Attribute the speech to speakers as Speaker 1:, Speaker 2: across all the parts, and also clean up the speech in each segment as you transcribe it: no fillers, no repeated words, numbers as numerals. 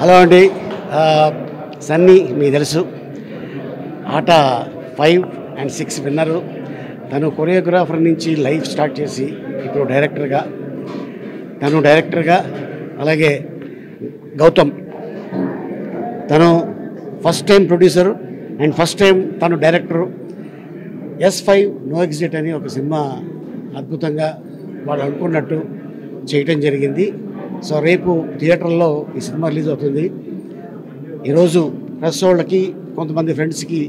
Speaker 1: Hello అండి, సన్నీ మీకు తెలుసు, ఆట 5 and 6 విన్నరు. తను కొరియోగ్రాఫర్ నుంచి లైఫ్ స్టార్ట్ చేసి ఇప్పుడు డైరెక్టర్గా అలాగే గౌతమ్ తను first time producer and first time తను డైరెక్టరు. S5 నో ఎగ్జిట్ అని ఒక సినిమా అద్భుతంగా వాళ్ళు అనుకున్నట్టు చేయటం జరిగింది. సో రేపు థియేటర్లో ఈ సినిమా రిలీజ్ అవుతుంది. ఈరోజు ప్రెస్ వాళ్ళకి కొంతమంది ఫ్రెండ్స్కి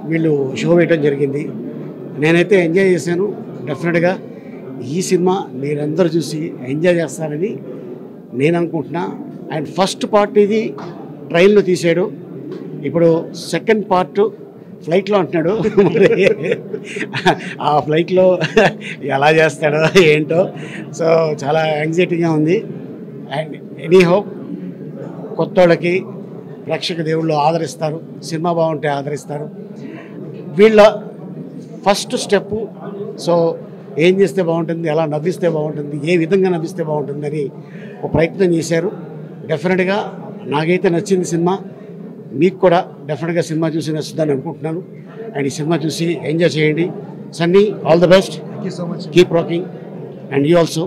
Speaker 1: వీళ్ళు షో వేయటం జరిగింది. నేనైతే ఎంజాయ్ చేశాను. డెఫినెట్గా ఈ సినిమా మీరందరూ చూసి ఎంజాయ్ చేస్తారని నేను అనుకుంటున్నా. అండ్ ఫస్ట్ పార్ట్ ఇది ట్రైన్లో తీసాడు, ఇప్పుడు సెకండ్ పార్ట్ ఫ్లైట్లో అంటున్నాడు. ఆ ఫ్లైట్లో ఎలా చేస్తాడో ఏంటో. సో చాలా యాంగ్జైటీగా ఉంది. అండ్ ఎనీహౌ కొత్త వాళ్ళకి ప్రేక్షక దేవుళ్ళు ఆదరిస్తారు, సినిమా బాగుంటే ఆదరిస్తారు. వీళ్ళ ఫస్ట్ స్టెప్పు. సో ఏం చేస్తే బాగుంటుంది, ఎలా నవ్విస్తే బాగుంటుంది, ఏ విధంగా నవ్విస్తే బాగుంటుందని ఒక ప్రయత్నం చేశారు. డెఫినెట్గా నాకైతే నచ్చింది సినిమా. మీకు కూడా డెఫినెట్గా సినిమా చూసి నచ్చుతుందని అనుకుంటున్నాను. అండ్ ఈ సినిమా చూసి ఎంజాయ్ చేయండి. Sunny, all the best. Keep rocking. And you also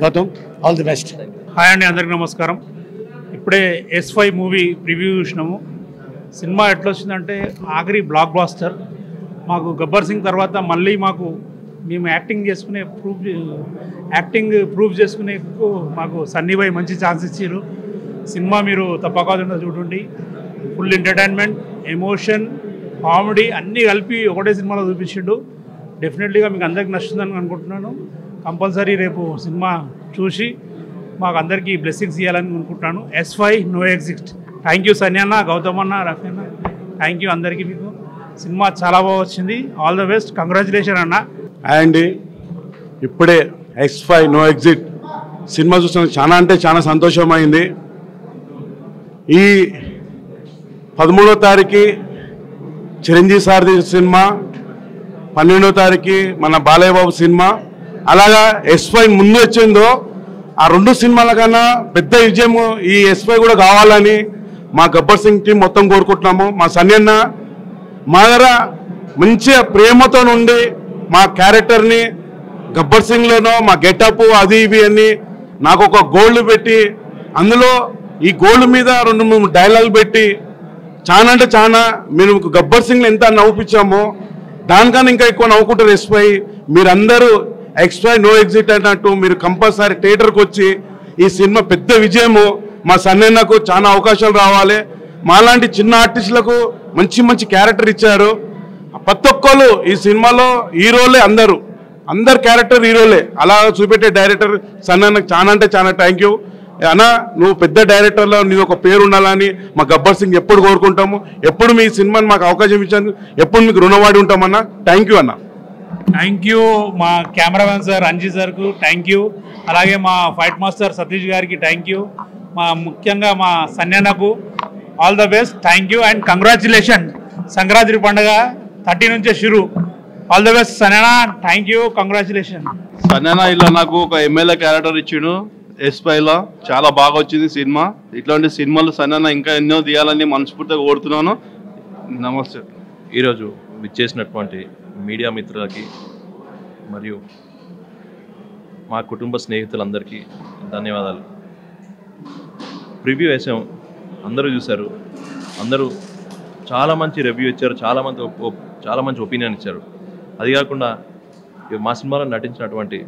Speaker 1: Gautham, all the best.
Speaker 2: Hi అండి, అందరికీ నమస్కారం. ఇప్పుడే S5 మూవీ ప్రివ్యూ చూసినాము. సినిమా ఎట్లా వచ్చిందంటే ఆఖరి బ్లాక్ బాస్టర్. మాకు గబ్బర్ సింగ్ తర్వాత మళ్ళీ మేము యాక్టింగ్ ప్రూవ్ చేసుకునే మాకు సన్నీ భాయ్ మంచి ఛాన్స్ ఇచ్చారు. సినిమా మీరు తప్పకుండా చూడండి. ఫుల్ ఎంటర్టైన్మెంట్, ఎమోషన్, కామెడీ అన్నీ కలిపి ఒకటే సినిమాలో చూపించిండు. డెఫినెట్లీగా మీకు అందరికి నచ్చుతుందని అనుకుంటున్నాను. కంపల్సరీ రేపు సినిమా చూసి మాకు అందరికీ బ్లెస్సింగ్స్ ఇవ్వాలని అనుకుంటున్నాను. S5 no exit. Thank you Sunny అన్న, గౌతమ్ అన్న, రఫీ అన్న, థ్యాంక్ యూ అందరికీ. మీకు సినిమా చాలా బాగా వచ్చింది. ఆల్ ద బెస్ట్, కంగ్రాచులేషన్ అన్న.
Speaker 3: అండి ఇప్పుడే S5 నో ఎగ్జిట్ సినిమా చూసిన చాలా అంటే చాలా సంతోషమైంది. ఈ 13వ తారీఖు చిరంజీవి సార్ది సినిమా, 12వ తారీఖు మన బాలయ్య బాబు సినిమా. అలాగా S5 ముందు వచ్చిందో ఆ 2 సినిమాల కన్నా పెద్ద విజయం ఈ S5 కూడా కావాలని మా గబ్బర్ సింగ్ టీం మొత్తం కోరుకుంటున్నాము. మా సన్నీ అన్న మా దగ్గర మంచిగా ప్రేమతో నుండి మా క్యారెక్టర్ని గబ్బర్ సింగ్లోనో మా గెటప్ అది ఇవి అని నాకు ఒక గోల్డ్ పెట్టి, అందులో ఈ గోల్డ్ మీద 2-3 డైలాగులు పెట్టి చాలా అంటే చాలా మేము గబ్బర్ సింగ్లో ఎంత నవ్వుపించామో దానికన్నా ఇంకా ఎక్కువ నవ్వుకుంటారు S5. మీరందరూ S5 నో ఎగ్జిట్ అన్నట్టు మీరు కంపల్సరీ థియేటర్కి వచ్చి ఈ సినిమా పెద్ద విజయము. మా సన్నయ్యకు చాలా అవకాశాలు రావాలి. మాలాంటి చిన్న ఆర్టిస్టులకు మంచి మంచి క్యారెక్టర్ ఇచ్చారు. ప్రతి ఒక్కరు ఈ సినిమాలో హీరోలే, అందరు క్యారెక్టర్ హీరోలే. అలా చూపెట్టే డైరెక్టర్ సన్నయ్యకు చాలా అంటే చాలా థ్యాంక్ యూ అన్న. నువ్వు పెద్ద డైరెక్టర్లో నీకు ఒక పేరు ఉండాలని మా గబ్బర్ సింగ్ ఎప్పుడు కోరుకుంటాము. ఎప్పుడు మీ సినిమాని మాకు అవకాశం ఇచ్చాను, ఎప్పుడు మీకు రుణవాడి ఉంటామన్నా. థ్యాంక్ యూ అన్న.
Speaker 2: థ్యాంక్ యూ మా కెమెరామెన్ సార్ అంజీ సార్కు థ్యాంక్ యూ. అలాగే మా ఫైట్ మాస్టర్ సతీష్ గారికి థ్యాంక్ యూ. ముఖ్యంగా మా సన్యానకు all the best, thank you and congratulation. Sankranti పండుగ 30 నుంచే షురు. All the best Sanyana, thank you, congratulation.
Speaker 4: Sanyana ఇలా నాకు ఒక ఎమ్మెల్యే క్యారెక్టర్ ఇచ్చిండు S5లో. చాలా బాగా వచ్చింది సినిమా. ఇట్లాంటి సినిమాలు సన్యానా ఇంకా ఎన్నో తీయాలని మనస్ఫూర్తిగా కోరుతున్నాను. నమస్తే.
Speaker 5: ఈరోజు విచ్చేసినటువంటి మీడియా మిత్రులకి మరియు మా కుటుంబ స్నేహితులందరికీ ధన్యవాదాలు. ప్రివ్యూ వేసాం, అందరూ చూశారు, అందరూ చాలా మంచి రివ్యూ ఇచ్చారు, చాలా మంచి ఒపీనియన్ ఇచ్చారు. అది కాకుండా మా సినిమాలో నటించినటువంటి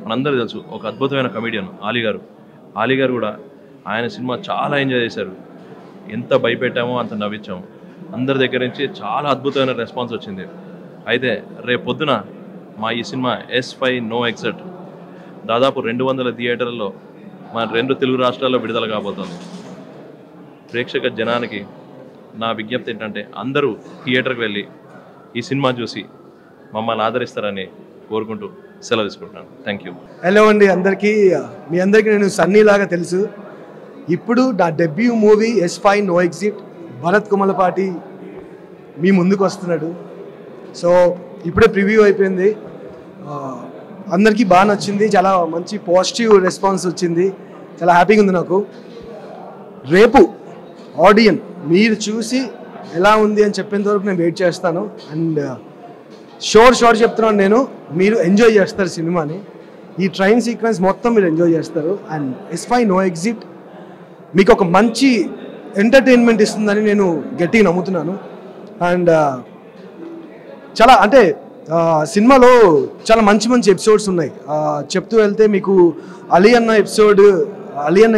Speaker 5: మనందరూ తెలుసు ఒక అద్భుతమైన కమెడియన్ ఆలీ గారు కూడా ఆయన సినిమా చాలా ఎంజాయ్ చేశారు. ఎంత భయపెట్టామో అంత నవ్వించాము. అందరి దగ్గర నుంచి చాలా అద్భుతమైన రెస్పాన్స్ వచ్చింది. అయితే రేపు పొద్దున మా ఈ సినిమా S5 నో ఎగ్జిట్ దాదాపు 200 థియేటర్లలో మన 2 తెలుగు రాష్ట్రాల్లో విడుదల కాబోతోంది. ప్రేక్షక జనానికి నా విజ్ఞప్తి ఏంటంటే అందరూ థియేటర్కి వెళ్ళి ఈ సినిమా చూసి మమ్మల్ని ఆదరిస్తారని కోరుకుంటూ సెలవు తీసుకుంటున్నాను. Thank you.
Speaker 6: హలో అండి అందరికీ. మీ అందరికీ నేను సన్నీ లాగా తెలుసు. ఇప్పుడు నా debut movie S5 no exit Bharat Kumalapati మీ ముందుకు వస్తున్నాడు. సో ఇప్పుడే ప్రివ్యూ అయిపోయింది. అందరికీ బాగా నచ్చింది. చాలా మంచి పాజిటివ్ రెస్పాన్స్ వచ్చింది. చాలా హ్యాపీగా ఉంది నాకు. రేపు ఆడియన్ మీరు చూసి ఎలా ఉంది అని చెప్పేంత వరకు నేను వెయిట్ చేస్తాను. అండ్ షోర్ చెప్తున్నాను నేను, మీరు ఎంజాయ్ చేస్తారు సినిమాని. ఈ ట్రైన్ సీక్వెన్స్ మొత్తం మీరు ఎంజాయ్ చేస్తారు. అండ్ S5 No Exit మీకు ఒక మంచి ఎంటర్టైన్మెంట్ ఇస్తుందని నేను గట్టిగా నమ్ముతున్నాను. అండ్ చాలా అంటే సినిమాలో చాలా మంచి ఎపిసోడ్స్ ఉన్నాయి. చెప్తూ వెళ్తే మీకు అలీ అన్న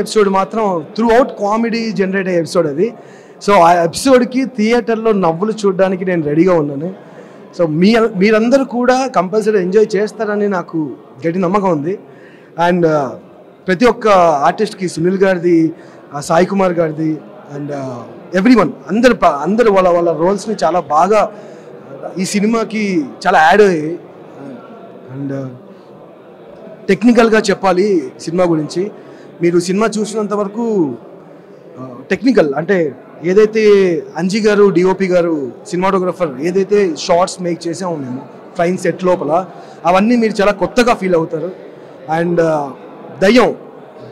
Speaker 6: ఎపిసోడ్ మాత్రం త్రూ అవుట్ కామెడీ జనరేట్ అయ్యే ఎపిసోడ్ అది. సో ఆ ఎపిసోడ్కి థియేటర్లో నవ్వులు చూడడానికి నేను రెడీగా ఉన్నాను. సో మీరందరూ కూడా కంపల్సరీ ఎంజాయ్ చేస్తారని నాకు గట్టి నమ్మకం ఉంది. అండ్ ప్రతి ఒక్క ఆర్టిస్ట్కి, సునీల్ గారిది, సాయి కుమార్ గారిది, అండ్ ఎవ్రీవన్ అందరు వాళ్ళ రోల్స్ని చాలా బాగా ఈ సినిమాకి చాలా యాడ్ అయ్యాయి. అండ్ టెక్నికల్గా చెప్పాలి సినిమా గురించి, మీరు సినిమా చూసినంత వరకు టెక్నికల్ అంటే ఏదైతే అంజీ గారు డిఓపి గారు సినిమాటోగ్రఫర్ ఏదైతే షార్ట్స్ మేక్ చేసామో మేము ట్రైన్ సెట్ లోపల, అవన్నీ మీరు చాలా కొత్తగా ఫీల్ అవుతారు. అండ్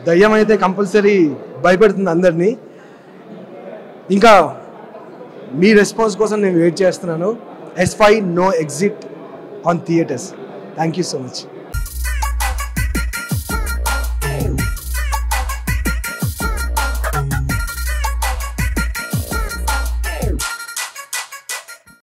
Speaker 6: దయ్యం అయితే కంపల్సరీ భయపెడుతుంది అందరినీ. ఇంకా మీ రెస్పాన్స్ కోసం నేను వెయిట్ చేస్తున్నాను. S5 No Exit on theaters. Thank you so much.